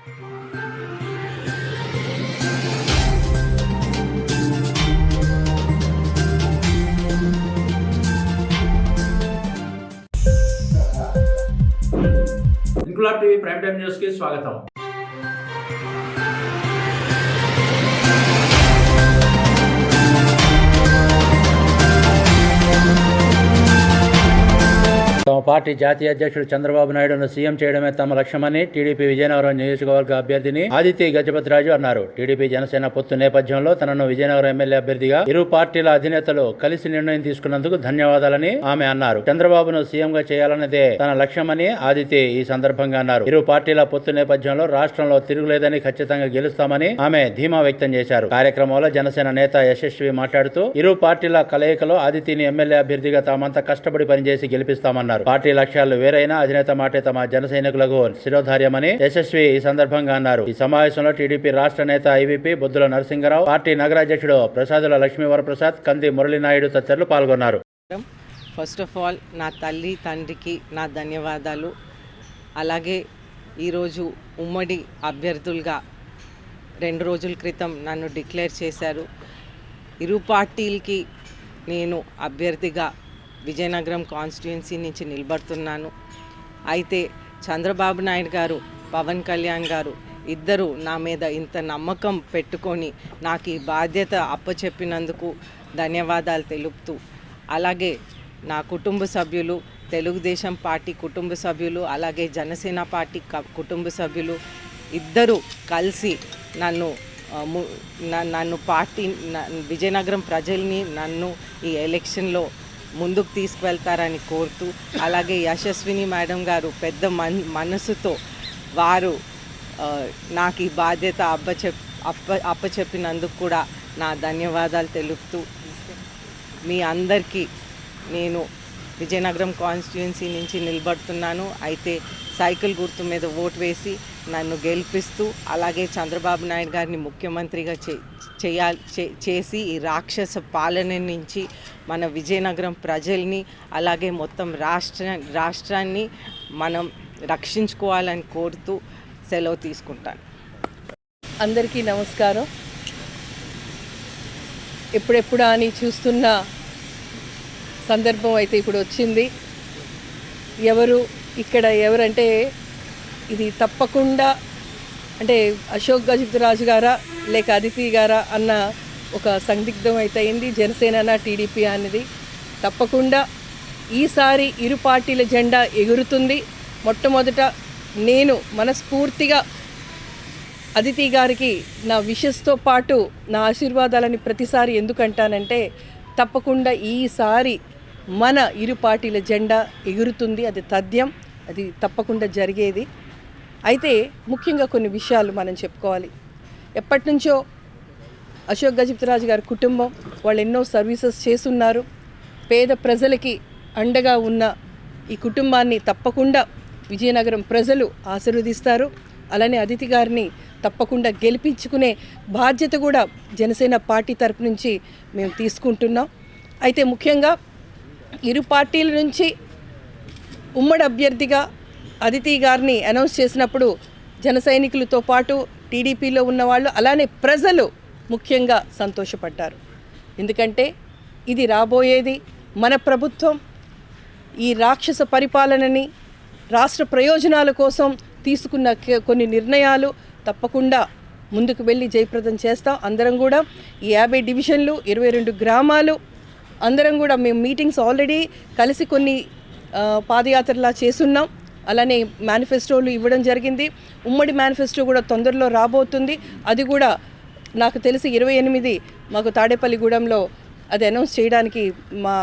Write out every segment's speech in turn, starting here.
Inquilab TV prime time news కి స్వాగతం. తమ పార్టీ జాతీయ అధ్యక్షుడు చంద్రబాబు నాయుడును సీఎం చేయడమే తమ లక్ష్యమని టీడీపీ విజయనగరం నియోజకవర్గ అభ్యర్థిని ఆదిత్య గజపతిరాజు అన్నారు. టీడీపీ జనసేన పొత్తు నేపథ్యంలో తనను విజయనగరం ఎమ్మెల్యే అభ్యర్థిగా ఇరు పార్టీల అధినేతలు కలిసి నిర్ణయం తీసుకున్నందుకు ధన్యవాదాలని ఆమె అన్నారు. చంద్రబాబును సీఎం గా చేయాలన్నదే తన లక్ష్యమని ఆదిత్య ఈ సందర్భంగా అన్నారు. ఇరు పార్టీల పొత్తు నేపథ్యంలో రాష్ట్రంలో తిరుగులేదని ఖచ్చితంగా గెలుస్తామని ఆమె ధీమా వ్యక్తం చేశారు. కార్యక్రమంలో జనసేన నేత యశస్వి మాట్లాడుతూ ఇరు పార్టీల కలయికలో ఆదిత్యని ఎమ్మెల్యే అభ్యర్థిగా తామంతా కష్టపడి పనిచేసి గెలిపిస్తామన్నారు. పార్టీ లక్ష్యాలు వేరైనా అధినేత మాటే తమ జన సైనికులకు శిరోధార్యమని యశస్వి ఈ సందర్భంగా అన్నారు. ఈ సమావేశంలో టీడీపీ రాష్ట్ర నేత ఐవీపీ బొద్దుల నరసింగరావు, పార్టీ నగరాధ్యక్షుడు ప్రసాదుల లక్ష్మీవరప్రసాద్, కంది మురళీనాయుడు తదితరులు పాల్గొన్నారు. ఫస్ట్ ఆఫ్ ఆల్ నా తల్లి తండ్రికి నా ధన్యవాదాలు. అలాగే ఈరోజు ఉమ్మడి అభ్యర్థులుగా 2 రోజుల క్రితం నన్ను డిక్లేర్ చేశారు. ఇరు పార్టీలకి నేను అభ్యర్థిగా విజయనగరం కాన్స్టిట్యుయెన్సీ నుంచి నిలబడుతున్నాను. అయితే చంద్రబాబు నాయుడు గారు, పవన్ కళ్యాణ్ గారు ఇద్దరు నా మీద ఇంత నమ్మకం పెట్టుకొని నాకు ఈ బాధ్యత అప్పచెప్పినందుకు ధన్యవాదాలు తెలుపుతూ, అలాగే నా కుటుంబ సభ్యులు, తెలుగుదేశం పార్టీ కుటుంబ సభ్యులు, అలాగే జనసేన పార్టీ కుటుంబ సభ్యులు ఇద్దరు కలిసి నన్ను పార్టీ విజయనగరం ప్రజల్ని నన్ను ఈ ఎలక్షన్లో ముందుకు తీసుకువెళ్తారని కోరుతూ, అలాగే యశస్విని మేడం గారు పెద్ద మనసుతో వారు నాకు ఈ బాధ్యత అప్పచెప్పినందుకు కూడా నా ధన్యవాదాలు తెలుపుతూ, మీ అందరికీ నేను విజయనగరం కాన్స్టిట్యుయెన్సీ నుంచి నిలబడుతున్నాను. అయితే సైకిల్ గుర్తు మీద ఓటు వేసి నన్ను గెలిపిస్తూ, అలాగే చంద్రబాబు నాయుడు గారిని ముఖ్యమంత్రిగా చేసి ఈ రాక్షస పాలన నుంచి మన విజయనగరం ప్రజల్ని, అలాగే మొత్తం రాష్ట్రాన్ని మనం రక్షించుకోవాలని కోరుతూ సెలవు తీసుకుంటాను. అందరికీ నమస్కారం. ఎప్పుడెప్పుడా అని చూస్తున్న సందర్భం అయితే ఇప్పుడు వచ్చింది. ఎవరంటే ఇది తప్పకుండా అంటే అశోక్ గజపతిరాజు గారా లేక అదితి గారా అన్న ఒక సందిగ్ధం అయితే అయింది. జనసేన టీడీపీ అనేది తప్పకుండా ఈసారి ఇరు పార్టీల జెండా ఎగురుతుంది. మొట్టమొదట నేను మనస్ఫూర్తిగా అదితి గారికి నా విషెస్తో పాటు నా ఆశీర్వాదాలని ప్రతిసారి ఎందుకంటానంటే, తప్పకుండా ఈసారి మన ఇరు పార్టీల జెండా ఎగురుతుంది. అది తథ్యం, అది తప్పకుండా జరిగేది. అయితే ముఖ్యంగా కొన్ని విషయాలు మనం చెప్పుకోవాలి. ఎప్పటి నుంచో అశోక్ గజపతిరాజు గారి కుటుంబం వాళ్ళు ఎన్నో సర్వీసెస్ చేస్తున్నారు. పేద ప్రజలకి అండగా ఉన్న ఈ కుటుంబాన్ని తప్పకుండా విజయనగరం ప్రజలు ఆశీర్వదిస్తారు. అలానే అదితి గారిని తప్పకుండా గెలిపించుకునే బాధ్యత కూడా జనసేన పార్టీ తరపు నుంచి మేము తీసుకుంటున్నాం. అయితే ముఖ్యంగా ఇరు పార్టీల నుంచి ఉమ్మడి అభ్యర్థిగా అదితి గారిని అనౌన్స్ చేసినప్పుడు జన సైనికులతో పాటు టీడీపీలో ఉన్నవాళ్ళు అలానే ప్రజలు ముఖ్యంగా సంతోషపడ్డారు. ఎందుకంటే ఇది రాబోయేది మన ప్రభుత్వం ఈ రాక్షస పరిపాలనని రాష్ట్ర ప్రయోజనాల కోసం తీసుకున్న కొన్ని నిర్ణయాలు తప్పకుండా ముందుకు వెళ్ళి జయప్రదం చేస్తాం. అందరం కూడా ఈ 50 డివిజన్లు 22 గ్రామాలు అందరం కూడా మేము మీటింగ్స్ ఆల్రెడీ కలిసి కొన్ని పాదయాత్రలా చేస్తున్నాం. అలానే మేనిఫెస్టోలు ఇవ్వడం జరిగింది. ఉమ్మడి మేనిఫెస్టో కూడా తొందరలో రాబోతుంది. అది కూడా నాకు తెలిసి 28 మాకు తాడేపల్లిగూడెంలో అది అనౌన్స్ చేయడానికి మా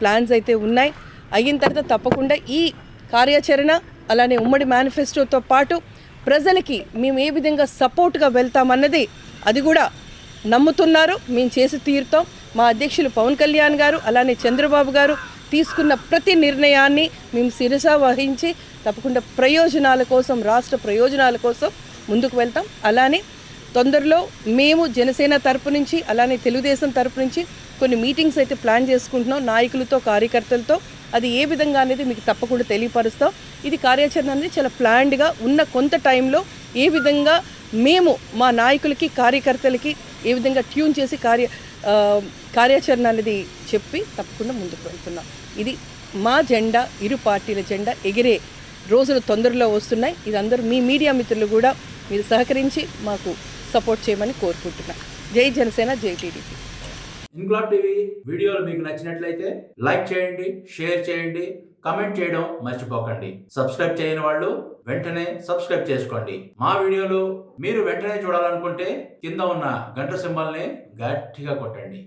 ప్లాన్స్ అయితే ఉన్నాయి. అయిన తర్వాత తప్పకుండా ఈ కార్యాచరణ అలానే ఉమ్మడి మేనిఫెస్టోతో పాటు ప్రజలకి మేము ఏ విధంగా సపోర్ట్గా వెళ్తామన్నది అది కూడా నమ్ముతున్నారు. మేము చేసి తీరుతాం. మా అధ్యక్షులు పవన్ కళ్యాణ్ గారు అలానే చంద్రబాబు గారు తీసుకున్న ప్రతి నిర్ణయాన్ని మేము శిరస వహించి తప్పకుండా ప్రయోజనాల కోసం రాష్ట్ర ప్రయోజనాల కోసం ముందుకు వెళ్తాం. అలానే తొందరలో మేము జనసేన తరపు నుంచి అలానే తెలుగుదేశం తరపు నుంచి కొన్ని మీటింగ్స్ అయితే ప్లాన్ చేసుకుంటున్నాం నాయకులతో కార్యకర్తలతో. అది ఏ విధంగా అనేది మీకు తప్పకుండా తెలియపరుస్తాం. ఇది కార్యాచరణ అనేది చాలా ప్లాన్డ్గా ఉన్న కొంత టైంలో ఏ విధంగా మేము మా నాయకులకి కార్యకర్తలకి ఏ విధంగా ట్యూన్ చేసి కార్యాచరణ అనేది చెప్పి తప్పకుండా ముందుకు వెళ్తున్నాం. ఇది మా జెండా, ఇరు పార్టీల జెండా ఎగిరే రోజులు తొందరలో వస్తున్నాయి. ఇది అందరూ మీ మీడియా మిత్రులు కూడా మీరు సహకరించి మాకు సపోర్ట్ చేయమని కోరుకుంటున్నాం. జై జనసేన, జై టీడీపీ. ఇంక్లాబ్ టీవీ వీడియోలు మీకు నచ్చినట్లయితే లైక్ చేయండి, షేర్ చేయండి, కమెంట్ చేయడం మర్చిపోకండి. సబ్స్క్రైబ్ చేయని వాళ్ళు వెంటనే సబ్స్క్రైబ్ చేసుకోండి. మా వీడియోలు మీరు వెంటనే చూడాలనుకుంటే కింద ఉన్న గంట సింబల్ని గట్టిగా కొట్టండి.